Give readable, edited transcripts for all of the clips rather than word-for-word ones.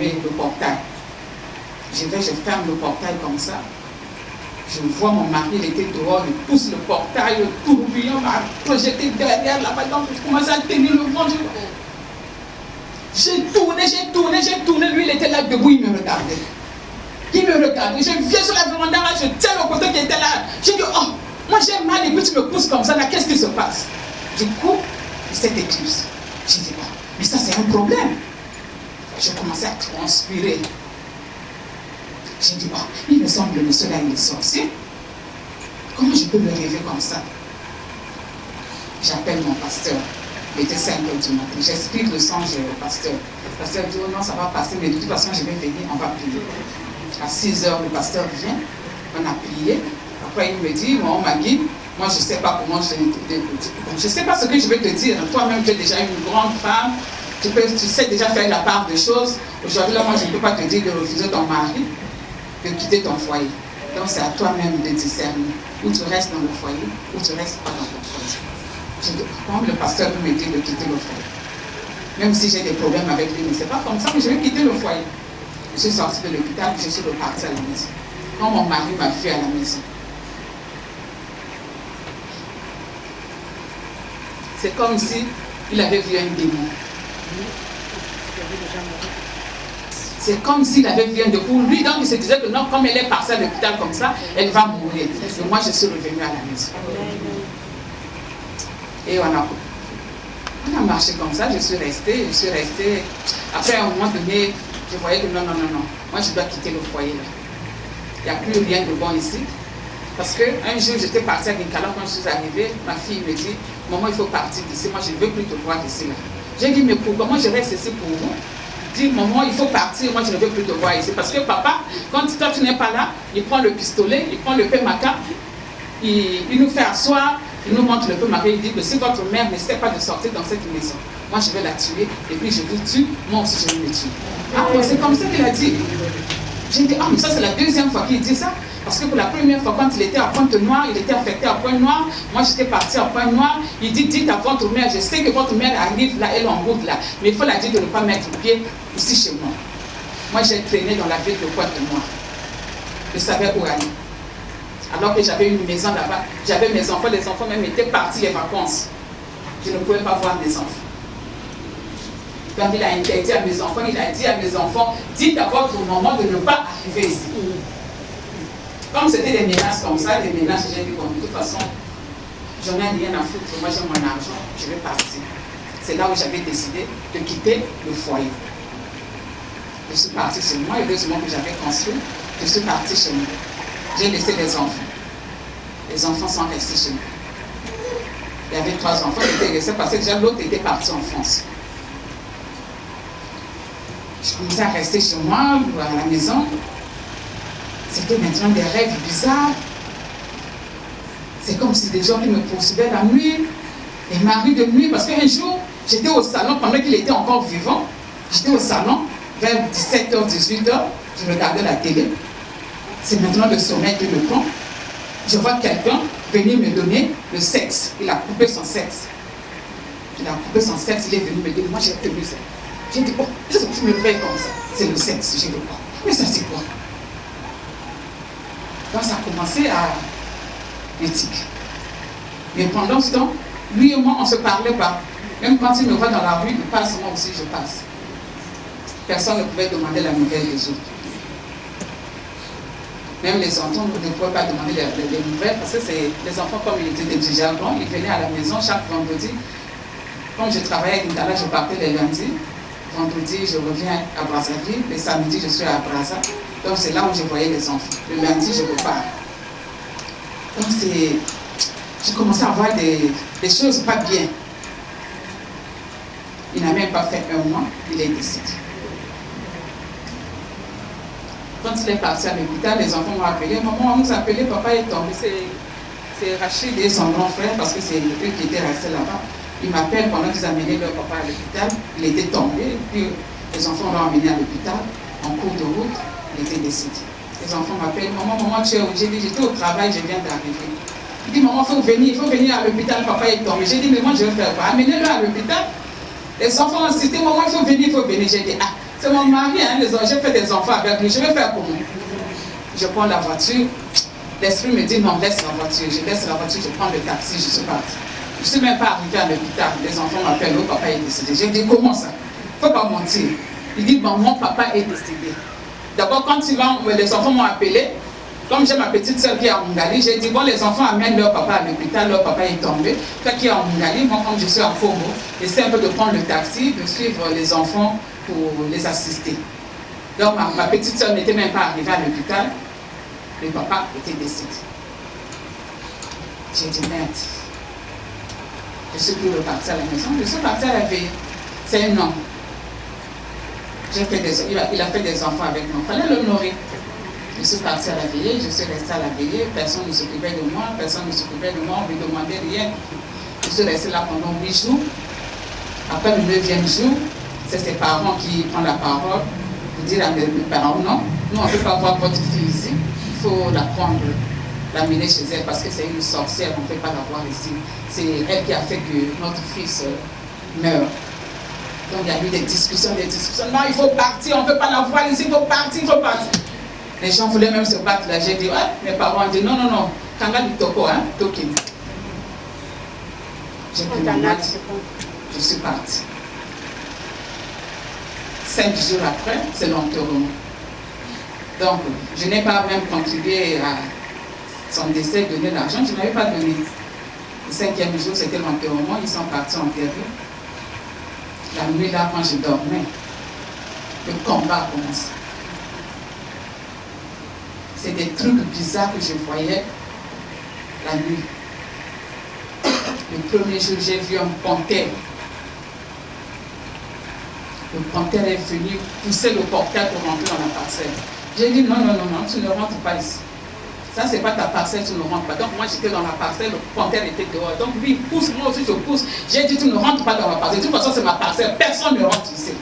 fermer le portail. Je ferme le portail comme ça. Je vois mon mari, il était dehors, il pousse le portail, le tourbillon m'a projeté derrière là-bas. Donc je commençais à tenir le vent. J'ai tourné. Lui, il était là debout, il me regardait. Je viens sur la véranda, là, je tiens le côté qui était là. J'ai dit, oh, moi j'ai mal, et puis tu me pousses comme ça, là, qu'est-ce qui se passe? Du coup, il s'est éclipsé. J'ai dit, oh, mais ça c'est un problème. Je commençais à transpirer. J'ai dit, oh, il me semble que le monsieur là, il est sorcier. Comment je peux me rêver comme ça? J'appelle mon pasteur. Il était 5 heures du matin. J'explique le songe au pasteur. Le pasteur dit, oh non, ça va passer, mais de toute façon, je vais venir, on va prier. À 6 heures, le pasteur vient, on a prié. Après, il me dit, moi, on m'a dit, moi, je ne sais pas comment je ne sais pas ce que je vais te dire. Toi-même, tu es déjà une grande femme. Tu sais déjà faire la part des choses. Aujourd'hui, là, moi, je ne peux pas te dire de refuser ton mari, de quitter ton foyer. Donc, c'est à toi-même de discerner. Ou tu restes dans le foyer, ou tu restes pas dans ton foyer. Comme le pasteur me dit de quitter le foyer. Même si j'ai des problèmes avec lui, mais ce n'est pas comme ça, mais je vais quitter le foyer. Je suis sortie de l'hôpital, je suis repartie à la maison. Quand mon mari m'a fui à la maison, c'est comme si il avait vu un démon. C'est comme s'il avait vu un démon. Pour lui, donc, il se disait que non, comme elle est partie à l'hôpital comme ça, elle va mourir. Et moi, je suis revenue à la maison. Et on a marché comme ça, je suis restée. Après, à un moment donné, je voyais que non, moi je dois quitter le foyer là. Il n'y a plus rien de bon ici. Parce qu'un jour, j'étais partie à Ginkala, quand je suis arrivée, ma fille me dit, maman, il faut partir d'ici, moi je ne veux plus te voir ici là. J'ai dit, mais pourquoi moi je reste ici pour vous? Il dit, maman, il faut partir, moi je ne veux plus te voir ici. Parce que papa, quand toi tu n'es pas là, il prend le pistolet, il prend le pémaca, il nous fait asseoir, il nous montre le pémaca, il dit que si votre mère n'essaie pas de sortir dans cette maison, moi je vais la tuer, et puis je vous tue, moi aussi je vais me tuer. Ah, c'est comme ça qu'il a dit. J'ai dit, ah, mais ça c'est la deuxième fois qu'il dit ça. Parce que pour la première fois, quand il était à Pointe-Noire, il était affecté à Pointe-Noire. Moi, j'étais partie à Pointe-Noire. Il dit, dites à votre mère, je sais que votre mère arrive là, elle est en route là. Mais il faut la dire de ne pas mettre pied ici chez moi. Moi, j'ai traîné dans la ville de Pointe-Noire. Je savais où aller. Alors que j'avais une maison là-bas. J'avais mes enfants, les enfants même étaient partis les vacances. Je ne pouvais pas voir mes enfants. Quand il a interdit à mes enfants, il a dit à mes enfants, dites à votre maman de ne pas arriver ici. Comme c'était des menaces comme ça, des menaces, j'ai dit, bon, de toute façon, j'en ai rien à foutre, moi j'ai mon argent, je vais partir. C'est là où j'avais décidé de quitter le foyer. Je suis partie chez moi, heureusement que j'avais construit, je suis partie chez moi. J'ai laissé les enfants. Les enfants sont restés chez moi. Il y avait 3 enfants qui étaient restés parce que déjà l'autre était parti en France. Je commençais à rester chez moi, à la maison. C'était maintenant des rêves bizarres. C'est comme si des gens qui me poursuivaient la nuit, des maris de nuit, parce qu'un jour, j'étais au salon, pendant qu'il était encore vivant, j'étais au salon, vers 17h, 18h, je regardais la télé. C'est maintenant le sommeil qui me prend. Je vois quelqu'un venir me donner le sexe. Il a coupé son sexe. Il a coupé son sexe, il est venu me dire, moi j'ai tenu ça. J'ai dit, oh, qu'est-ce que tu me fais comme ça? C'est le sexe. J'ai dit, oh, mais ça c'est quoi? Donc ça a commencé à l'éthique. Mais pendant ce temps, lui et moi, on ne se parlait pas. Même quand il me voit dans la rue, il passe, moi aussi je passe. Personne ne pouvait demander la nouvelle des autres. Même les enfants ne pouvaient pas demander les nouvelles, parce que les enfants, comme ils étaient déjà grands, ils venaient à la maison chaque vendredi. Comme je travaillais à Ginkala, je partais les lundis. Vendredi, je reviens à Brazzaville. Le samedi, je suis à Brazza. Donc, c'est là où je voyais les enfants. Le lundi, je repars. Donc, j'ai commencé à voir des choses pas bien. Il n'a même pas fait 1 mois, il est décédé. Quand il est parti à l'hôpital, les enfants m'ont appelé. Maman, on nous a appelé, papa est tombé. C'est Rachid et son grand frère, parce que c'est eux qui étaient restés là-bas. Ils m'appellent pendant qu'ils amenaient leur papa à l'hôpital. Il était tombé, puis les enfants l'ont emmené à l'hôpital. En cours de route, il était décédé. Les enfants m'appellent, maman, tu es où? J'ai dit, j'étais au travail, je viens d'arriver. Il dit, maman, il faut venir à l'hôpital, papa est tombé. J'ai dit, mais moi, je vais faire quoi? Amenez-le à l'hôpital. Les enfants ont insisté, maman, il faut venir. J'ai dit, ah, C'est mon mari, hein, j'ai fait des enfants avec lui. Je vais faire comment? Je prends la voiture. L'esprit me dit non, laisse la voiture. Je laisse la voiture, je prends le taxi, je suis partie. Je ne suis même pas arrivée à l'hôpital. Les enfants m'appellent, oh, papa est décédé. J'ai dit, comment ça? Il ne faut pas mentir. Il dit, bon, mon papa est décédé. D'abord, quand les enfants m'ont appelé, comme j'ai ma petite soeur qui est à Mungali, j'ai dit, bon, les enfants amènent leur papa à l'hôpital, leur papa est tombé. Toi qui es à Mungali, moi, comme je suis en Congo, j'essaie un peu de prendre le taxi, de suivre les enfants pour les assister. Donc, ma petite soeur n'était même pas arrivée à l'hôpital. Le papa était décédé. J'ai dit, merde. Je suis plus repartie à la maison. Je suis partie à la veille. C'est un homme. Il a fait des enfants avec moi. Il fallait l'honorer. Je suis partie à la veillée, je suis restée à la veillée, personne ne s'occupait de moi, personne ne s'occupait de moi, on ne me demandait rien. Je suis restée là pendant 8 jours. Après le 9e jour, c'est ses parents qui prennent la parole pour dire à mes parents, non, nous on ne peut pas voir votre fille ici, il faut la prendre, l'amener chez elle parce que c'est une sorcière, on ne peut pas la voir ici. C'est elle qui a fait que notre fils meurt. Donc il y a eu des discussions. Non, il faut partir, on ne peut pas la voir ici, il faut partir, il faut partir. Les gens voulaient même se battre là. J'ai dit, ouais, mes parents ont dit, non, Kanga du Toko, hein, Tokin. J'ai pris ma mat, je suis partie. 5 jours après, c'est l'enterrement. Donc, je n'ai pas même contribué à son décès, donner l'argent, je n'avais pas donné. Le 5e jour, c'était l'enterrement, ils sont partis enterrer. La nuit là, quand je dormais, le combat a commencé. C'est des trucs bizarres que je voyais la nuit. Le premier jour, j'ai vu un panthère. Le panthère est venu pousser le portail pour rentrer dans la parcelle. J'ai dit non, tu ne rentres pas ici. Ça, c'est pas ta parcelle, tu ne rentres pas. Donc moi, j'étais dans la parcelle, le panthère était dehors. Donc lui, il pousse, moi aussi, je pousse. J'ai dit, tu ne rentres pas dans ma parcelle. De toute façon, c'est ma parcelle, personne ne rentre ici.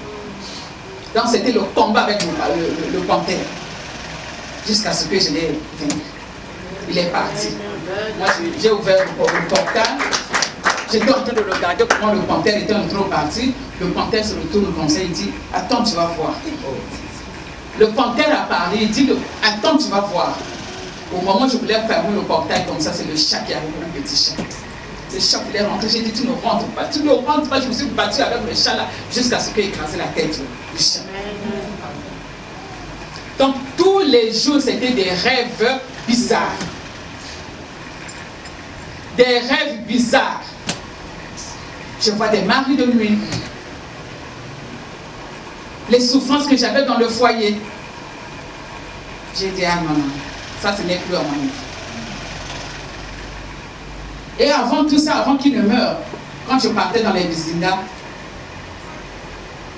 Donc c'était le combat avec le panthère. Jusqu'à ce que je l'ai vaincu. Il est parti. Moi, j'ai ouvert le portail. J'étais en train de regarder comment le panthère était en train de partir. Le panthère se retourne comme ça, il dit, attends, tu vas voir. Le panthère a parlé, il dit, attends, tu vas voir. Au moment où je voulais fermer le portail comme ça, c'est le chat qui arrive, un petit chat. Le chat voulait rentrer, j'ai dit, tu ne rentres pas. Tu ne rentres pas, je me suis battue avec le chat là, jusqu'à ce qu'il écrase la tête du chat. Donc, tous les jours, c'était des rêves bizarres. Des rêves bizarres. Je vois des maris de nuit. Les souffrances que j'avais dans le foyer. J'ai dit, ah non, ça, ce n'est plus à mon niveau. Et avant tout ça, avant qu'il ne meure, quand je partais dans les visitas,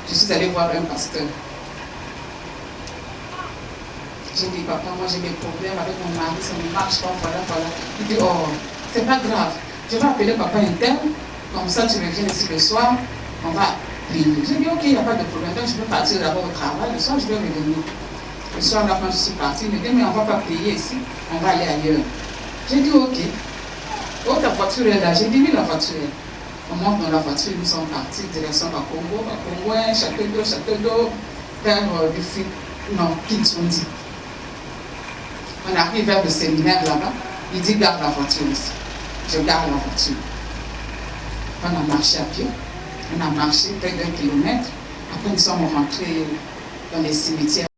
je suis allée voir un pasteur. J'ai dit, papa, moi j'ai des problèmes avec mon mari, ça ne marche pas, voilà. Il dit, oh, c'est pas grave, je vais appeler papa interne, comme ça tu reviens ici le soir, on va prier. J'ai dit, ok, il n'y a pas de problème, donc je peux partir d'abord au travail, le soir je vais revenir. Le soir, là, quand je suis partie, il me dit, mais on ne va pas prier ici, on va aller ailleurs. J'ai dit, ok. Oh, ta voiture est là. J'ai dit, oui, la voiture est là. On monte dans la voiture, nous sommes partis, direction à Congo, château d'eau, vers du fil, non, Kinsundi. On arrive vers le séminaire là-bas, il dit garde la voiture ici. Je garde la voiture. On a marché à pied, on a marché près d'1 kilomètre. Après nous sommes rentrés dans les cimetières.